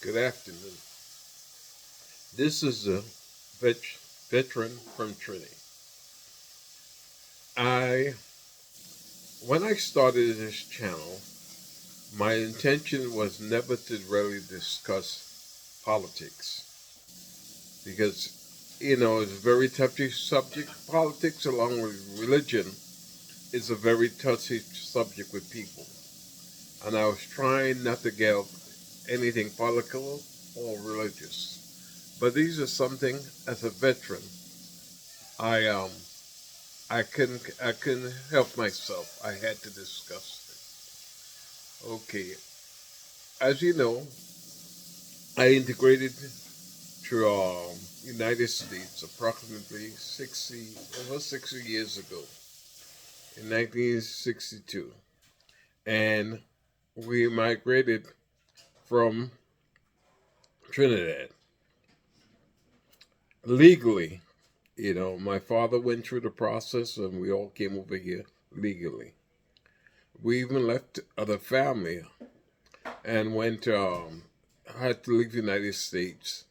Good afternoon. This is a veteran from Trinity. I when I started this channel, my intention was never to really discuss politics because it's a very touchy subject. Politics, along with religion, is a very touchy subject with people, and I was trying not to get anything political or religious. But these are something as a veteran I I couldn't help myself. I had to discuss it. Okay, as you know, I integrated to United States approximately 60 years ago in 1962, and we migrated from Trinidad legally. My father went through the process, and we all came over here legally. We even left the family and went had to leave the United States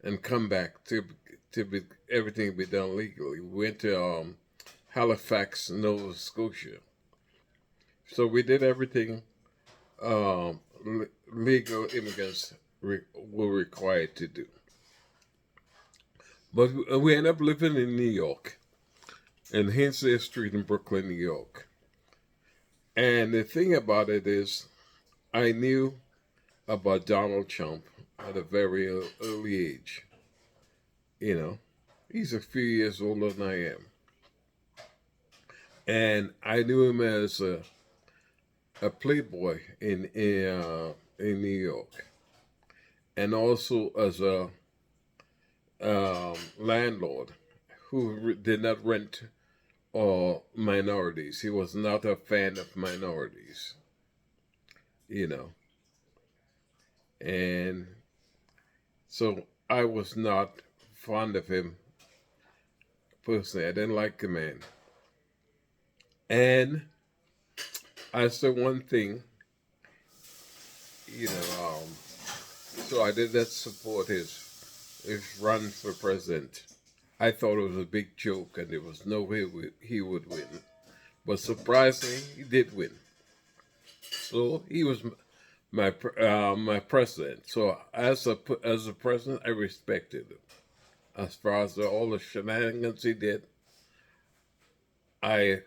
and come back to be everything be done legally. We went to Halifax, Nova Scotia. So we did everything legal immigrants were required to do. But we ended up living in New York, in Hensleigh Street in Brooklyn, New York. And the thing about it is, I knew about Donald Trump at a very early age. You know, he's a few years older than I am. And I knew him as a playboy in New York, and also as a landlord who did not rent minorities. He was not a fan of minorities, you know. And so I was not fond of him personally. I didn't like the man. And I said one thing, you know, so I did not support his run for president. I thought it was a big joke and there was no way he would win. But surprisingly, he did win. So he was my president. So as a president, I respected him. As far as all the shenanigans he did, I,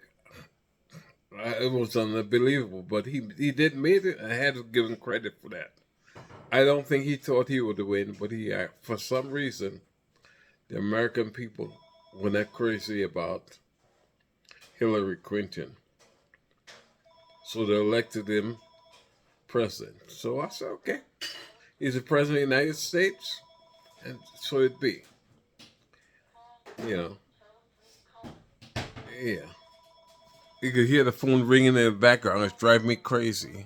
it was unbelievable. But he did made it. I had to give him credit for that. I don't think he thought he would win, but for some reason, the American people were not crazy about Hillary Clinton. So they elected him president. So I said, okay, he's the president of the United States, and so it be. You know, yeah. You could hear the phone ringing in the background. It's driving me crazy.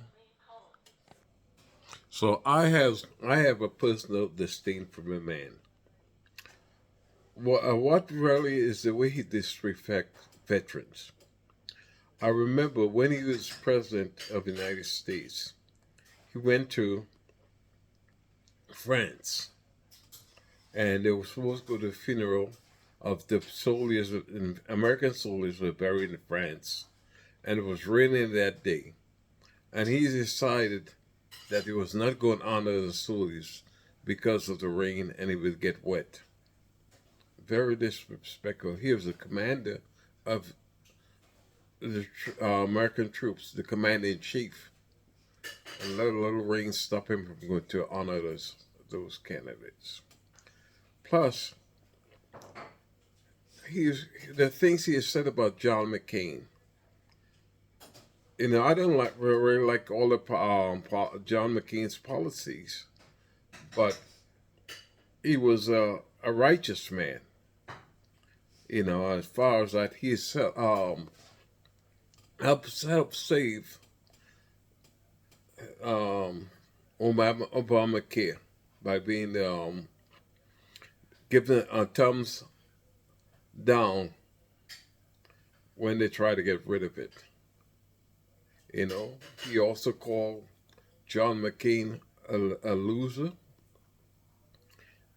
So I have a personal disdain for the man. What really is the way he disrespects veterans? I remember when he was president of the United States, he went to France, and they were supposed to go to the funeral of the soldiers, American soldiers were buried in France, and it was raining that day. And he decided that he was not going to honor the soldiers because of the rain and he would get wet. Very disrespectful. He was the commander of the American troops, the commander in chief, and let a little rain stop him from going to honor those candidates. Plus, the things he has said about John McCain. I don't really like all the John McCain's policies, but he was a righteous man. As far as that, he's helped save Obamacare by being given a thumbs down when they try to get rid of it. He also called John McCain a loser.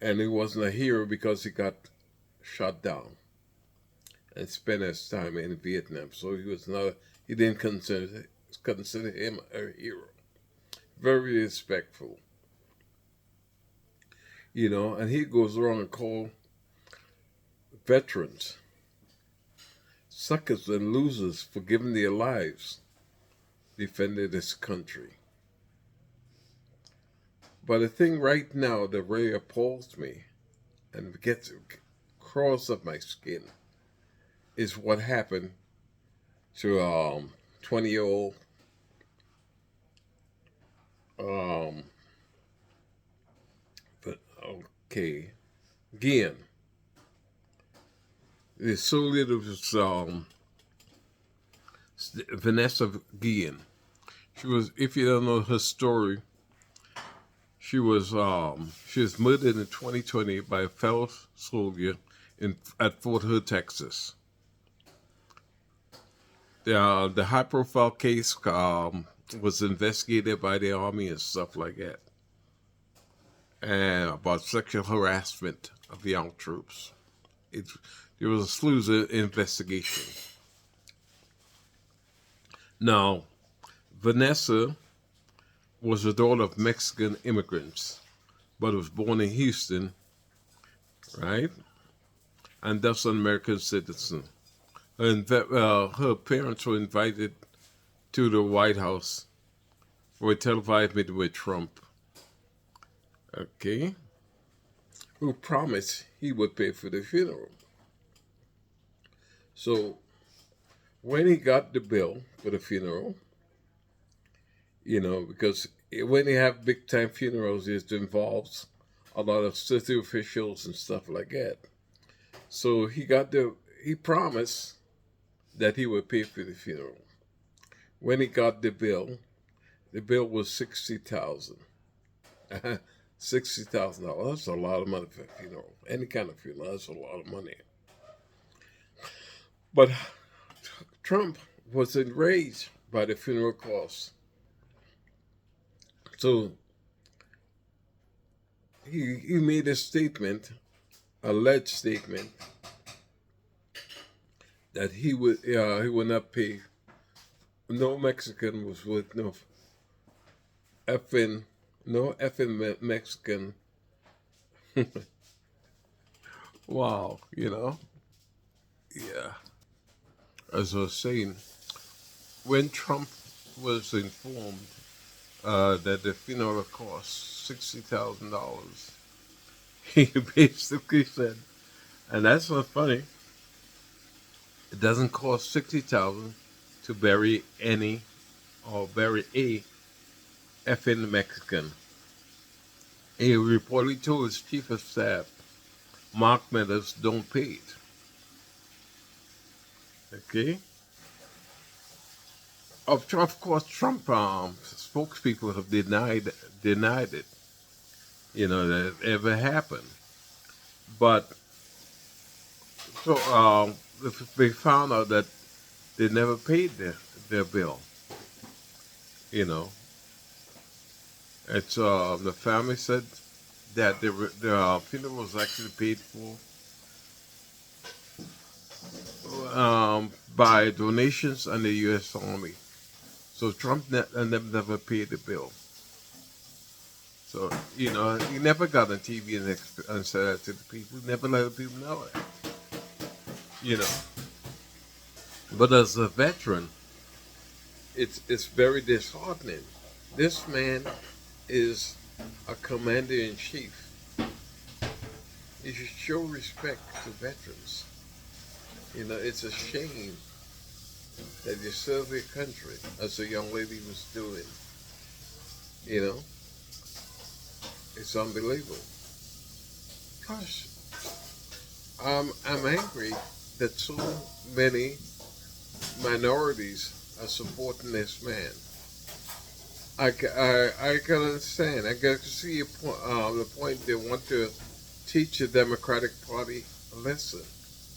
and he wasn't a hero because he got shot down and spent his time in Vietnam. So he was not. He didn't consider him a hero. Very respectful, And he goes around and call veterans suckers and losers for giving their lives defending this country. But the thing right now that really appalls me and crawls up my skin is what happened to 20-year-old um okay Guillen. The soldier was Vanessa Guillen. She was, if you don't know her story, she was murdered in 2020 by a fellow soldier at Fort Hood, Texas. The high-profile case was investigated by the Army and stuff like that, and about sexual harassment of young troops. There was a slew of investigation. Now, Vanessa was the daughter of Mexican immigrants, but was born in Houston, right? And thus an American citizen. Her parents were invited to the White House for a televised meeting with Trump, okay, who promised he would pay for the funeral. So when he got the bill for the funeral, because when you have big time funerals, it involves a lot of city officials and stuff like that. So he promised that he would pay for the funeral. When he got the bill was $60,000. $60,000. That's a lot of money for a funeral. Any kind of funeral, that's a lot of money. But Trump was enraged by the funeral costs. So he made a statement, alleged statement, that he would not pay. No Mexican was with no effing Mexican. Wow, yeah. As I was saying, when Trump was informed that the funeral cost $60,000, he basically said, and that's not funny, it doesn't cost $60,000 to bury a effing Mexican. He reportedly told his chief of staff, Mark Meadows, don't pay it. Okay? Of course, Trump spokespeople have denied it, that it ever happened. But so they found out that they never paid their bill. It's the family said that the funeral was actually paid for by donations and the U.S. Army. So Trump never paid the bill. So, he never got on TV and said that to the people. He never let the people know that. But as a veteran, it's very disheartening. This man is a commander-in-chief. You should show respect to veterans. It's a shame that you serve your country, as a young lady was doing. It's unbelievable. Gosh, I'm angry that so many minorities are supporting this man. I can understand. I can see the point. They want to teach the Democratic Party a lesson.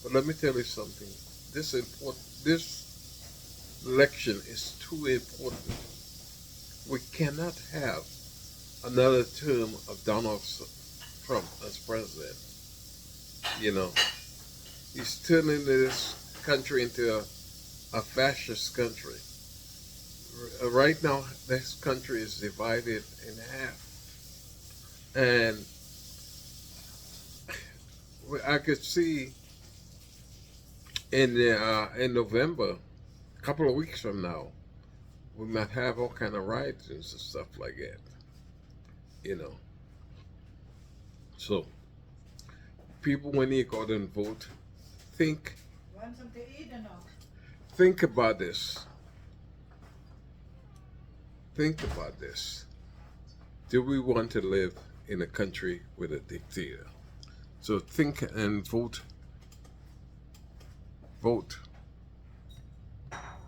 But let me tell you something. This election is too important. We cannot have another term of Donald Trump as president. You know, he's turning this country into a fascist country. Right now, this country is divided in half, and I could see in November, a couple of weeks from now, we might have all kind of riots and stuff like that. You know, so people, when you go out and vote, think Want something to eat or no? think about this. Think about this. Do we want to live in a country with a dictator? So think and vote. Vote.